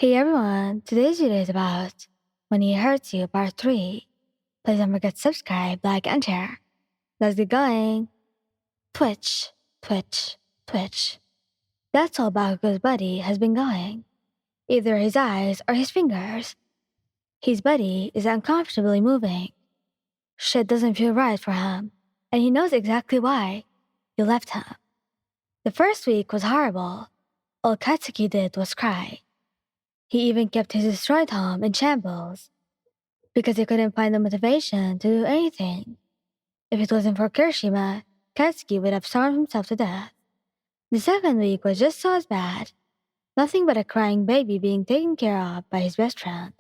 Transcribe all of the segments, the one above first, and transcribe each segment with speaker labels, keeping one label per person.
Speaker 1: Hey everyone, today's video is about When He Hurts You Part 3. Please don't forget to subscribe, like, and share. Let's get going. Twitch, twitch, twitch. That's all Bakugou's body has been going. Either his eyes or his fingers. His body is uncomfortably moving. Shit doesn't feel right for him, and he knows exactly why. You left him. The first week was horrible. All Katsuki did was cry. He even kept his destroyed home in shambles because he couldn't find the motivation to do anything. If it wasn't for Kirishima, Katsuki would have starved himself to death. The second week was just so as bad. Nothing but a crying baby being taken care of by his best friend.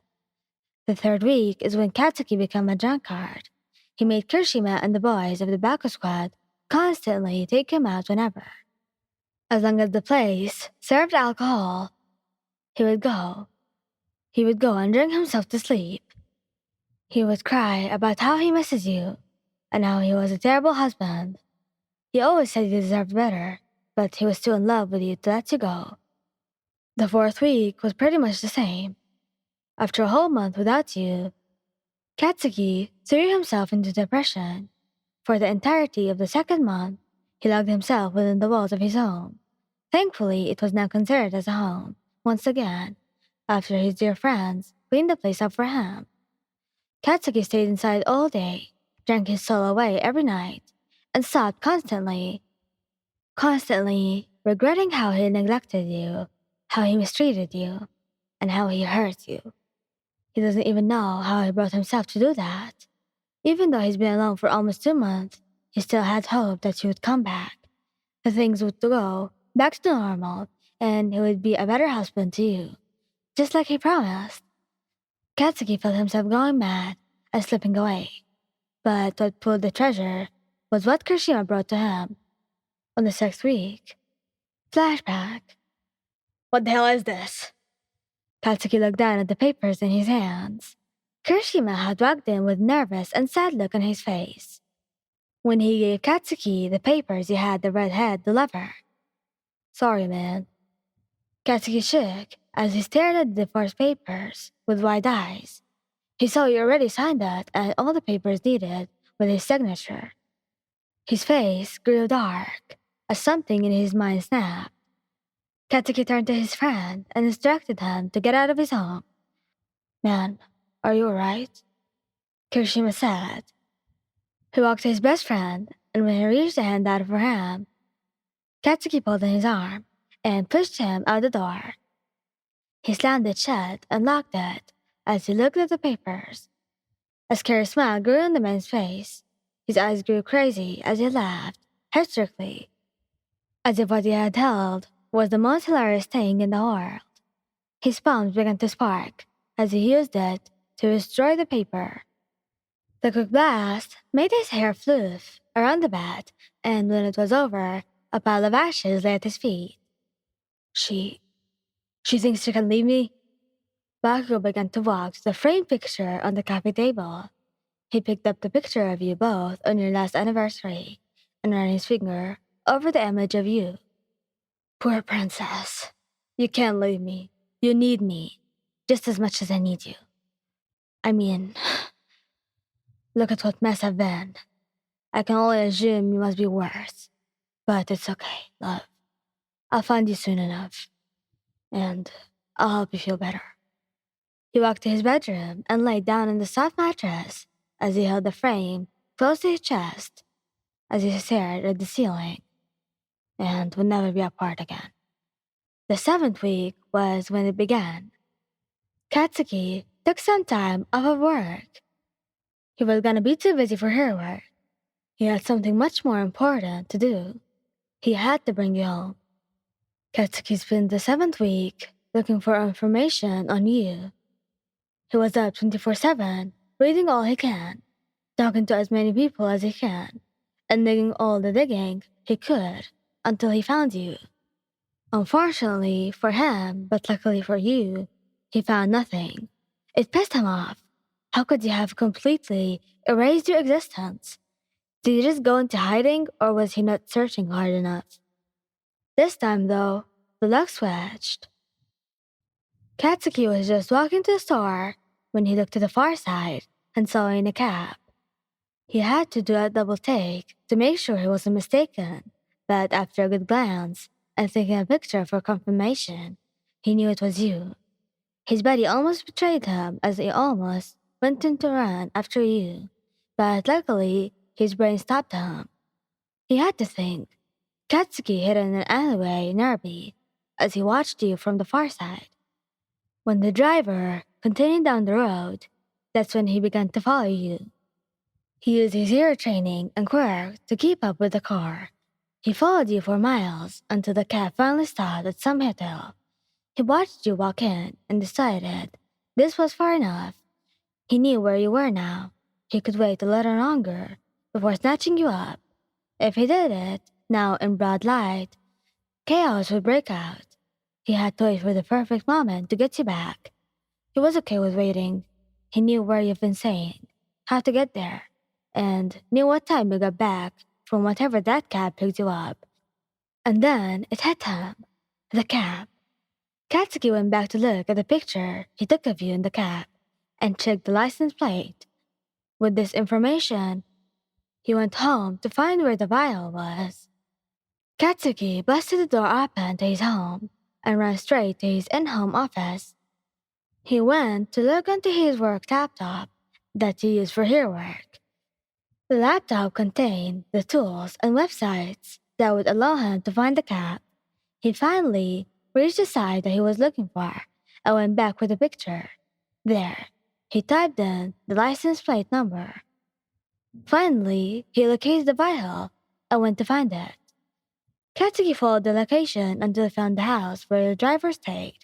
Speaker 1: The third week is when Katsuki became a drunkard. He made Kirishima and the boys of the Baku squad constantly take him out whenever. As long as the place served alcohol, he would go. He would go and drink himself to sleep. He would cry about how he misses you and how he was a terrible husband. He always said you deserved better, but he was too in love with you to let you go. The fourth week was pretty much the same. After a whole month without you, Katsuki threw himself into depression. For the entirety of the second month, he locked himself within the walls of his home. Thankfully, it was now considered as a home, once again, after his dear friends cleaned the place up for him. Katsuki stayed inside all day, drank his soul away every night, and sobbed constantly regretting how he neglected you, how he mistreated you, and how he hurt you. He doesn't even know how he brought himself to do that. Even though he's been alone for almost 2 months, he still had hope that you would come back, that things would go back to normal, and he would be a better husband to you, just like he promised. Katsuki felt himself going mad and slipping away. But what pulled the treasure was what Kirishima brought to him. On the sixth week. Flashback. What the hell is this? Katsuki looked down at the papers in his hands. Kirishima had walked in with nervous and sad look on his face. When he gave Katsuki the papers, he had the redhead deliver. Sorry, man. Katsuki shook as he stared at the divorce papers with wide eyes. He saw he already signed that and all the papers needed with his signature. His face grew dark as something in his mind snapped. Katsuki turned to his friend and instructed him to get out of his home. Man, are you alright? Kirishima said. He walked to his best friend, and when he reached a hand out for him, Katsuki pulled on his arm and pushed him out the door. He slammed it shut and locked it as he looked at the papers. A scary smile grew on the man's face. His eyes grew crazy as he laughed, hysterically, as if what he had held was the most hilarious thing in the world. His palms began to spark as he used it to destroy the paper. The quick blast made his hair floof around the bed, and when it was over, a pile of ashes lay at his feet. She thinks she can leave me? Bakugou began to walk to the framed picture on the coffee table. He picked up the picture of you both on your last anniversary and ran his finger over the image of you. Poor princess. You can't leave me. You need me, just as much as I need you. I mean, look at what mess I've been. I can only assume you must be worse. But it's okay, love. I'll find you soon enough. And I'll help you feel better. He walked to his bedroom and laid down on the soft mattress as he held the frame close to his chest as he stared at the ceiling and would never be apart again. The seventh week was when it began. Katsuki took some time off of work. He was gonna be too busy for her work. He had something much more important to do. He had to bring you home. Katsuki spent the seventh week looking for information on you. He was up 24/7, reading all he can, talking to as many people as he can, and digging all the digging he could until he found you. Unfortunately for him, but luckily for you, he found nothing. It pissed him off. How could you have completely erased your existence? Did he just go into hiding, or was he not searching hard enough? This time, though, the luck switched. Katsuki was just walking to the store when he looked to the far side and saw in a cab. He had to do a double take to make sure he wasn't mistaken, but after a good glance and taking a picture for confirmation, he knew it was you. His body almost betrayed him as he almost went into run after you, but luckily his brain stopped him. He had to think. Katsuki hid in an alleyway nearby as he watched you from the far side. When the driver continued down the road, that's when he began to follow you. He used his ear training and quirk to keep up with the car. He followed you for miles until the cab finally stopped at some hotel. He watched you walk in and decided this was far enough. He knew where you were now. He could wait a little longer before snatching you up. If he did it, now in broad light, chaos would break out. He had to wait for the perfect moment to get you back. He was okay with waiting. He knew where you've been saying, how to get there, and knew what time you got back from whatever that cab picked you up. And then it hit him. The cab. Katsuki went back to look at the picture he took of you in the cab and checked the license plate. With this information, he went home to find where the vial was. Katsuki busted the door open to his home and ran straight to his in-home office. He went to log onto his work laptop that he used for hair work. The laptop contained the tools and websites that would allow him to find the cab. He finally reached the site that he was looking for and went back with the picture. There, he typed in the license plate number. Finally, he located the vial and went to find it. Katsuki followed the location until he found the house where the driver stayed.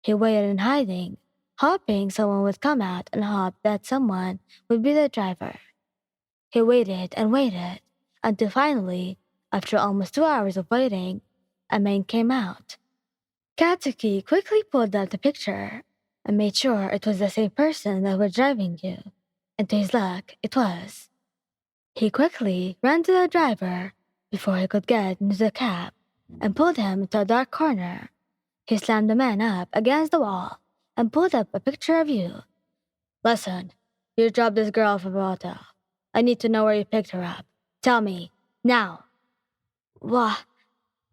Speaker 1: He waited in hiding, hoping someone would come out and hoped that someone would be the driver. He waited and waited until finally, after almost 2 hours of waiting, a man came out. Katsuki quickly pulled out the picture and made sure it was the same person that was driving you, and to his luck, it was. He quickly ran to the driver before he could get into the cab and pulled him into a dark corner. He slammed the man up against the wall and pulled up a picture of you. Listen, you dropped this girl off of a hotel. I need to know where you picked her up. Tell me, now. Wah,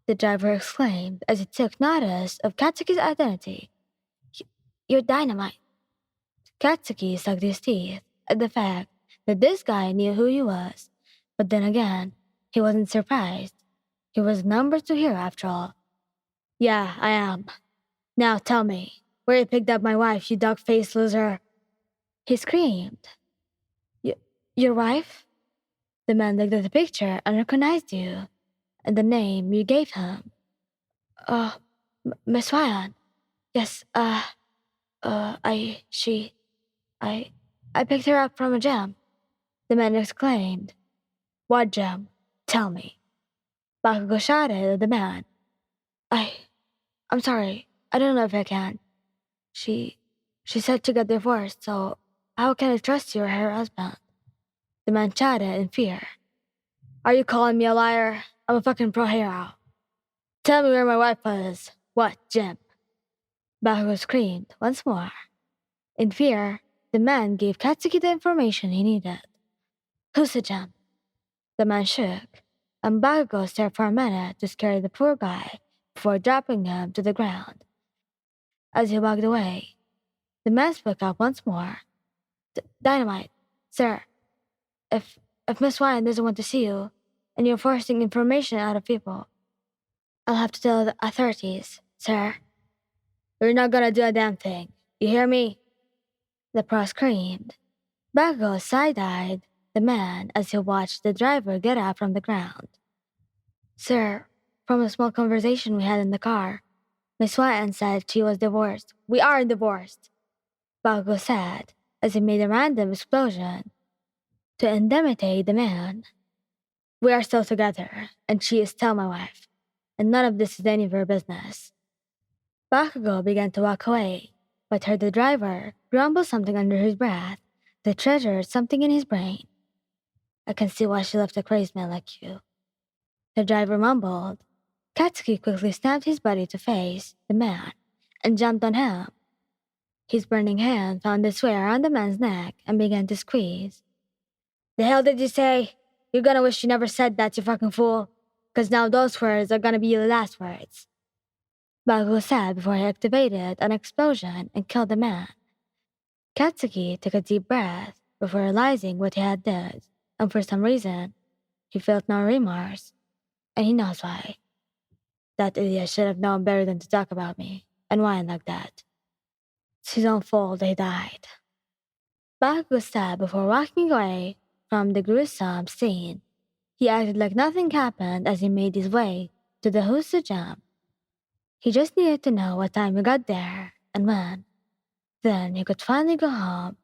Speaker 1: the driver exclaimed as he took notice of Katsuki's identity. You're dynamite. Katsuki sucked his teeth at the fact that this guy knew who he was, but then again, he wasn't surprised. He was number 2 here after all. Yeah, I am. Now tell me, where you picked up my wife, you dog-faced loser. He screamed. Your wife? The man looked at the picture and recognized you, and the name you gave him. Miss Ryan. Yes, I picked her up from a gym. The man exclaimed. What gym? Tell me. Bakugou shouted at the man. I'm sorry, I don't know if I can. She said to get divorced, so how can I trust you or her husband? The man shouted in fear. Are you calling me a liar? I'm a fucking pro hero. Tell me where my wife was. What, Jim? Bakugou screamed once more. In fear, the man gave Katsuki the information he needed. Who's the Jim? The man shook, and Bakugou stared for a minute to scare the poor guy before dropping him to the ground. As he walked away, the man spoke up once more. Dynamite, sir, if Miss Ryan doesn't want to see you, and you're forcing information out of people, I'll have to tell the authorities, sir. You're not gonna do a damn thing. You hear me? The pro screamed. Bakugou side-eyed the man as he watched the driver get up from the ground. Sir, from a small conversation we had in the car, Miss Ryan said she was divorced. We are divorced, Bakugou said as he made a random explosion to intimidate the man. We are still together, and she is still my wife, and none of this is any of her business. Bakugou began to walk away, but heard the driver grumble something under his breath that treasured something in his brain. I can see why she left a crazed man like you. The driver mumbled. Katsuki quickly snapped his body to face the man and jumped on him. His burning hand found its way around the man's neck and began to squeeze. The hell did you say? You're gonna wish you never said that, you fucking fool. 'Cause now those words are gonna be your last words. Bakugou said before he activated an explosion and killed the man. Katsuki took a deep breath before realizing what he had done, and for some reason, he felt no remorse. And he knows why. That idiot should have known better than to talk about me and whine like that. It's his own fault they died. Bakugou said before walking away from the gruesome scene. He acted like nothing happened as he made his way to the Husu jump. He just needed to know what time he got there and when. Then he could finally go home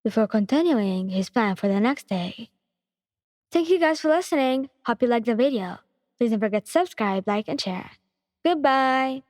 Speaker 1: before continuing his plan for the next day. Thank you guys for listening. Hope you liked the video. Please don't forget to subscribe, like, and share. Goodbye!